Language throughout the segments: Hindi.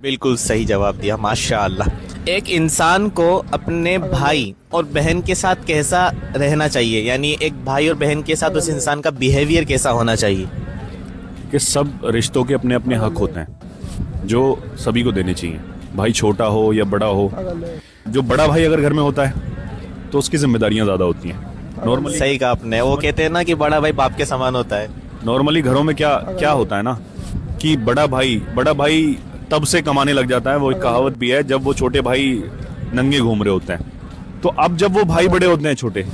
बिल्कुल सही जवाब दिया, माशाअल्लाह। एक इंसान को अपने भाई और बहन के साथ कैसा रहना चाहिए, यानी एक भाई और बहन के साथ उस इंसान का बिहेवियर कैसा होना चाहिए? कि सब रिश्तों के अपने अपने हक होते हैं जो सभी को देने चाहिए, भाई छोटा हो या बड़ा हो। जो बड़ा भाई अगर घर में होता है तो उसकी जिम्मेदारियां ज़्यादा होती हैं नॉर्मली। सही कहा आपने। वो कहते हैं ना कि बड़ा भाई बाप के समान होता है। नॉर्मली घरों में क्या क्या होता है ना कि बड़ा भाई तब से कमाने लग जाता है। वो एक कहावत भी है, जब वो छोटे भाई नंगे घूम रहे होते हैं। तो अब जब वो भाई बड़े होते हैं छोटे,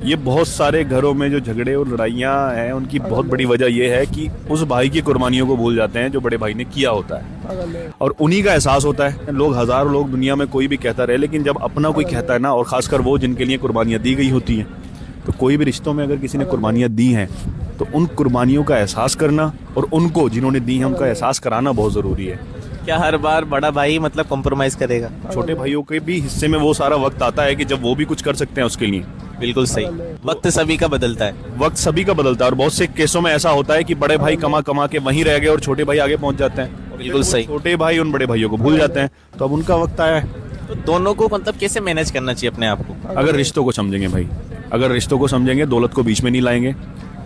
ये बहुत सारे घरों में जो झगड़े और लड़ाइयाँ हैं उनकी बहुत बड़ी वजह यह है कि उस भाई की कुर्बानियों को भूल जाते हैं जो बड़े भाई ने किया होता है, और उन्हीं का एहसास होता है। लोग हजारों लोग दुनिया में कोई भी कहता रहे, लेकिन जब अपना कोई कहता है ना, और खासकर वो जिनके लिए कुर्बानियाँ दी गई होती हैं, तो कोई भी रिश्तों में अगर किसी ने कुर्बानियाँ दी हैं तो उन कुर्बानियों का एहसास करना और उनको जिन्होंने दी हैं उनका एहसास कराना बहुत ज़रूरी है। क्या हर बार बड़ा भाई मतलब कॉम्प्रोमाइज करेगा? छोटे भाइयों के भी हिस्से में वो सारा वक्त आता है कि जब वो भी कुछ कर सकते हैं उसके लिए। बिल्कुल सही। वक्त सभी का बदलता है। वक्त सभी का बदलता है, और बहुत से केसों में ऐसा होता है कि बड़े भाई कमा कमा के वहीं रह गए और छोटे भाई आगे पहुंच जाते हैं। बिल्कुल सही। छोटे भाई उन बड़े भाइयों को भूल जाते हैं, तो अब उनका वक्त आया है। तो दोनों को मतलब कैसे मैनेज करना चाहिए अपने आप को? अगर रिश्तों को समझेंगे भाई, अगर रिश्तों को समझेंगे, दौलत को बीच में नहीं लाएंगे।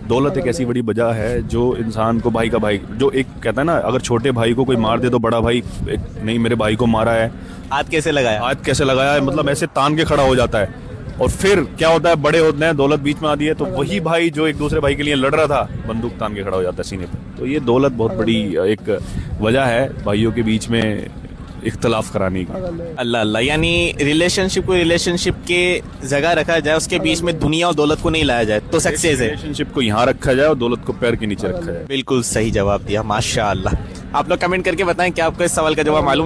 दौलत एक ऐसी बड़ी वजह है जो इंसान को, भाई का भाई जो एक कहता है ना, अगर छोटे भाई को कोई मार दे तो बड़ा भाई नहीं मेरे भाई को मारा है, हाथ कैसे लगाया? हाथ कैसे लगाया है, मतलब ऐसे तान के खड़ा हो जाता है। और फिर क्या होता है, बड़े होते हैं, दौलत बीच में आती है, तो वही भाई जो एक दूसरे भाई के लिए लड़ रहा था, बंदूक तान के खड़ा हो जाता है सीने पे। तो ये दौलत बहुत बड़ी एक वजह है भाइयों के बीच में इख्तलाफ कराने की। अल्लाह अल्लाह, यानी रिलेशनशिप को रिलेशनशिप के जगह रखा जाए, उसके बीच में दुनिया और दौलत को नहीं लाया जाए तो सक्सेस है। रिलेशनशिप को यहाँ रखा जाए और दौलत को पैर के नीचे रखा जाए। बिल्कुल सही जवाब दिया, माशाअल्लाह। आप लोग कमेंट करके बताएं कि आपको इस सवाल का जवाब मालूम